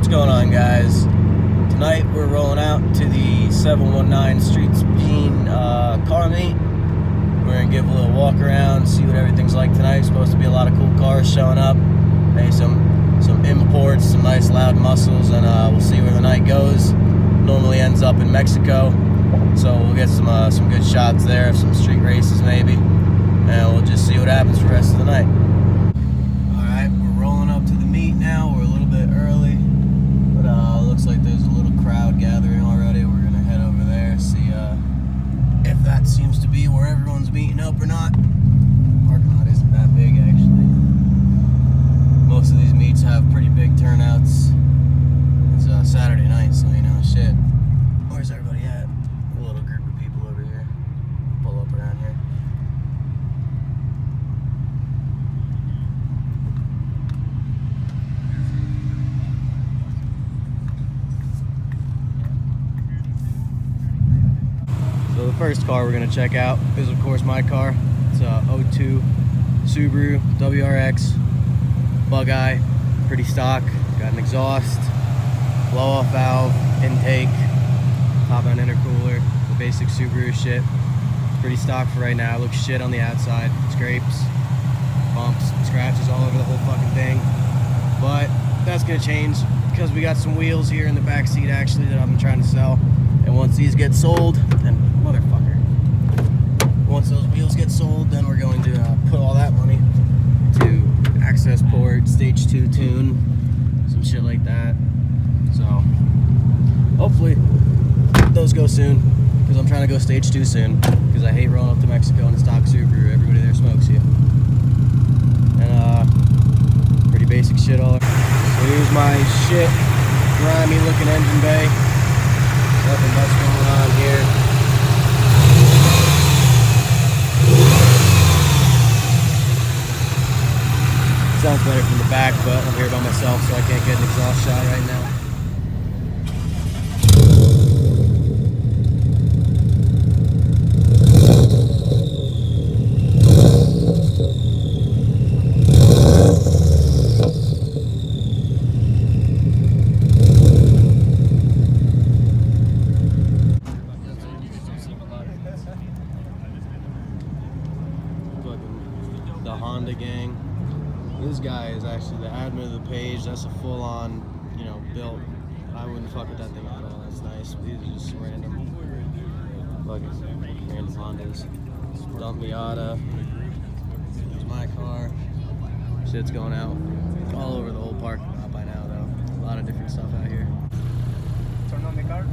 going on, guys? Tonight we're rolling out to the 719 Streets Bean car meet. We're gonna give a little walk around, see what everything's like tonight. Supposed to be a lot of cool cars showing up. Maybe some imports, some nice loud muscles, and we'll see where the night goes. Normally ends up in Mexico, so we'll get some good shots there of some street races maybe, and we'll just see what happens for the rest of the night. Alright, we're rolling up to the meet now. We're a little bit early, but looks like there's a little crowd gathering already. We're gonna head over there, see if that seems to be where everyone's meeting up or not. Parking lot isn't that big actually. Most of these meets have pretty big turnouts. It's Saturday night, so you know, shit. Where's everybody at? A little group of people over here. Pull up around here. So the first car we're gonna check out is of course my car. It's a 02 Subaru WRX bug eye, pretty stock. Got an exhaust, blow off valve, intake, top end intercooler, the basic Subaru shit. Pretty stock for right now. It looks shit on the outside. Scrapes, bumps, scratches all over the whole fucking thing. But that's gonna change because we got some wheels here in the back seat actually that I'm trying to sell. And once these get sold, then motherfucker. Once those wheels get sold, then we're going to put all that money to access port, stage 2 tune, some shit like that. So hopefully those go soon, because I'm trying to go stage 2 soon, because I hate rolling up to Mexico in a stock Subaru. Everybody there smokes you. And pretty basic shit all over. So here's my shit, grimy looking engine bay. Nothing much going on here. Sounds better from the back, but I'm here by myself, so I can't get an exhaust shot right now. The Honda gang. This guy is actually the admin of the page. That's a full-on, you know, built. I wouldn't fuck with that thing at all. That's nice. These are just random, random Hondas. Dump Miata. It's my car. Shit's going out all over the whole parking lot by now, though. A lot of different stuff out here. Turn on the car.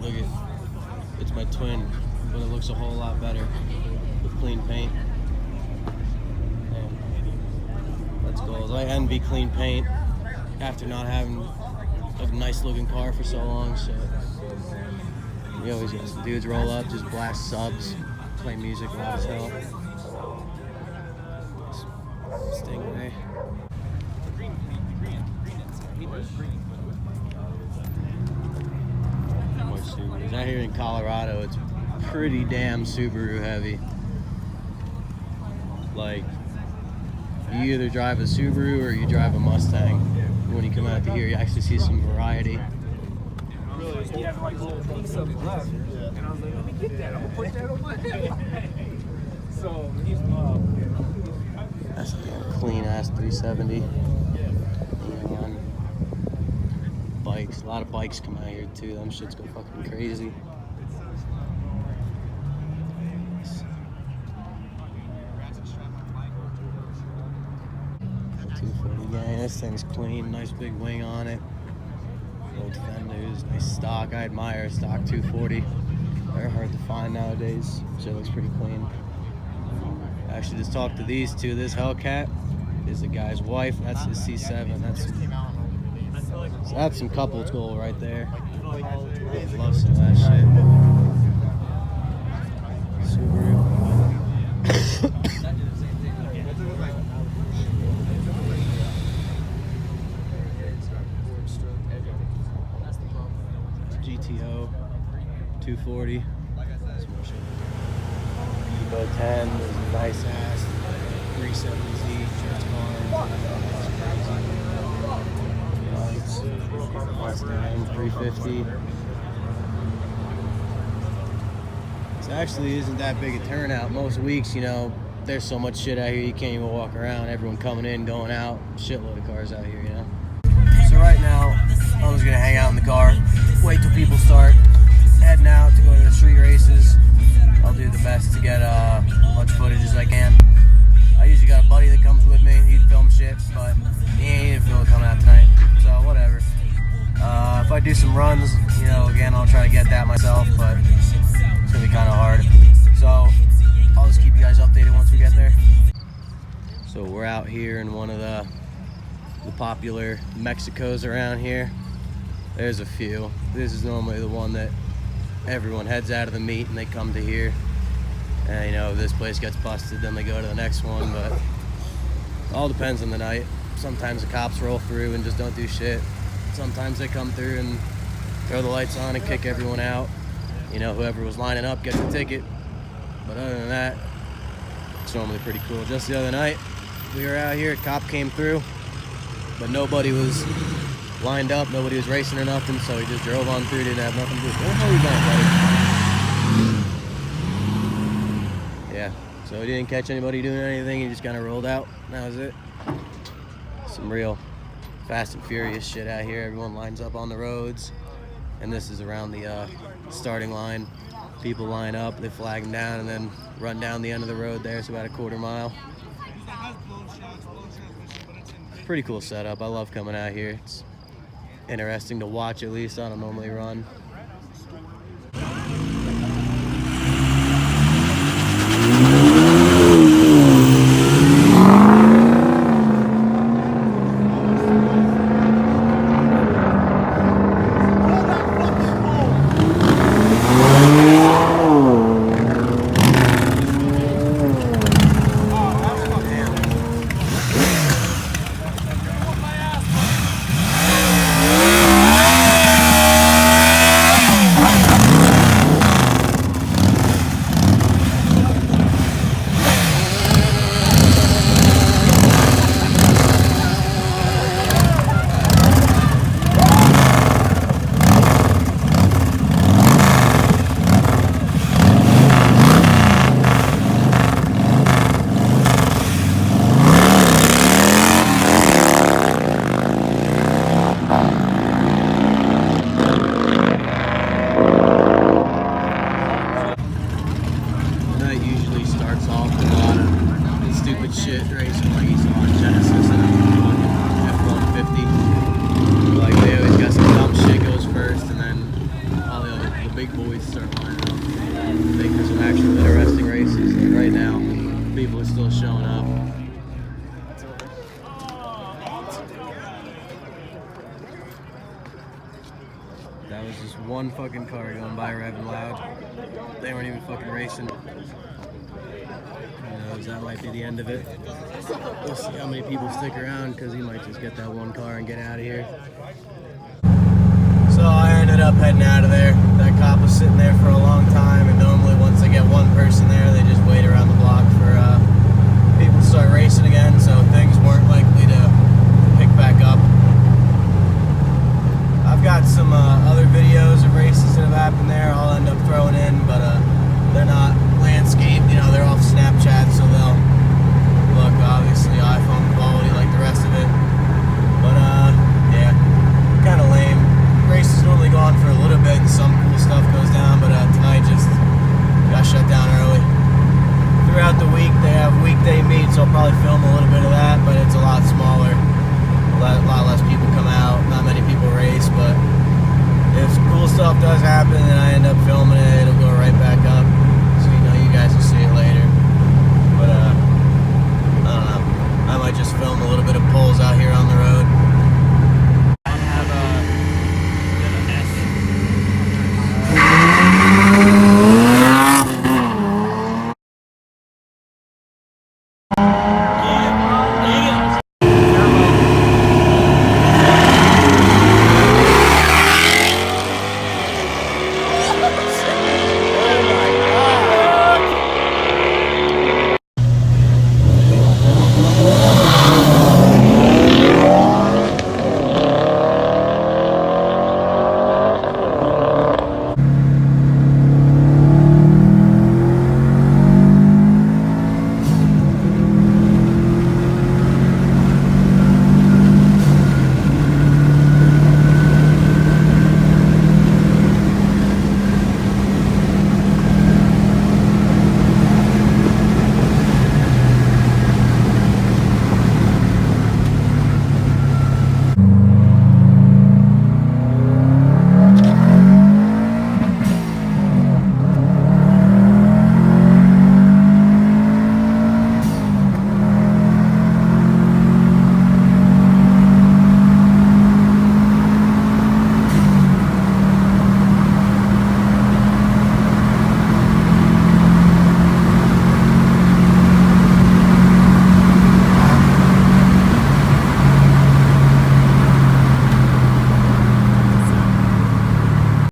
Look at, it's my twin, but it looks a whole lot better with clean paint. Man, that's goals. I envy clean paint after not having a nice looking car for so long. So we always just dudes roll up, just blast subs, play music loud as hell. Stingray. More Subarus. Out here in Colorado, it's pretty damn Subaru heavy. Like, you either drive a Subaru or you drive a Mustang. When you come out to here, you actually see some variety. Really? He had like a little piece of it left. And I was like, let me get that. I'm gonna put that on my head. So he's That's a clean ass 370. Bikes, a lot of bikes come out here too. Them shits go fucking crazy. Gang, this thing's clean, nice big wing on it. Old fenders, nice stock. I admire stock 240. They're hard to find nowadays. Shit looks pretty clean. Actually, just talked to these two. This Hellcat is the guy's wife. That's his C7. That's some couples goal right there. Love some of that shit. Subaru. GTO 240. Evo 10 is a nice ass 370Z church car. Lights, Mustang 350. It actually isn't that big a turnout. Most weeks, you know, there's so much shit out here you can't even walk around. Everyone coming in, going out, shitload of cars out here, you know. So right now, I'm just gonna hang out in the car, wait till people start heading out to go to the street races. I'll do the best to get as much footage as I can. I usually got a buddy that comes with me. He'd film shit, but he ain't even feeling coming out tonight, so whatever. If I do some runs, you know, again, I'll try to get that myself, but it's gonna be kind of hard. So I'll just keep you guys updated once we get there. So we're out here in one of the popular Mexicos around here. There's a few. This is normally the one that everyone heads out of the meet and they come to here. And you know, if this place gets busted, then they go to the next one, but it all depends on the night. Sometimes the cops roll through and just don't do shit. Sometimes they come through and throw the lights on and kick everyone out. You know, whoever was lining up gets a ticket. But other than that, it's normally pretty cool. Just the other night, we were out here, a cop came through, but nobody was lined up, nobody was racing or nothing, so he just drove on through, didn't have nothing to do. Where the hell are you going, buddy? Yeah, so he didn't catch anybody doing anything, he just kind of rolled out, and that was it. Some real Fast and Furious shit out here. Everyone lines up on the roads, and this is around the starting line. People line up, they flag them down, and then run down the end of the road there. It's about a quarter mile. Pretty cool setup. I love coming out here. It's interesting to watch, at least. I don't normally run. Shit racing like you saw on Genesis and F-150. Like they always got some dumb shit goes first, and then all the big boys start lining up. I think there's some actual interesting races. Like right now, people are still showing up. That was just one fucking car going by revving loud. They weren't even fucking racing. That might be the end of it. We'll see how many people stick around, because he might just get that one car and get out of here. So I ended up heading out of there. That cop was sitting there for a long time, and normally once they get one person there, they just wait around the block for people to start racing again, so things weren't likely to pick back up. I've got some other videos of races that have happened there I'll end up throwing in, but they're not landscaped, you know, they're off Snapchat, so they'll look obviously iPhone quality like the rest of it.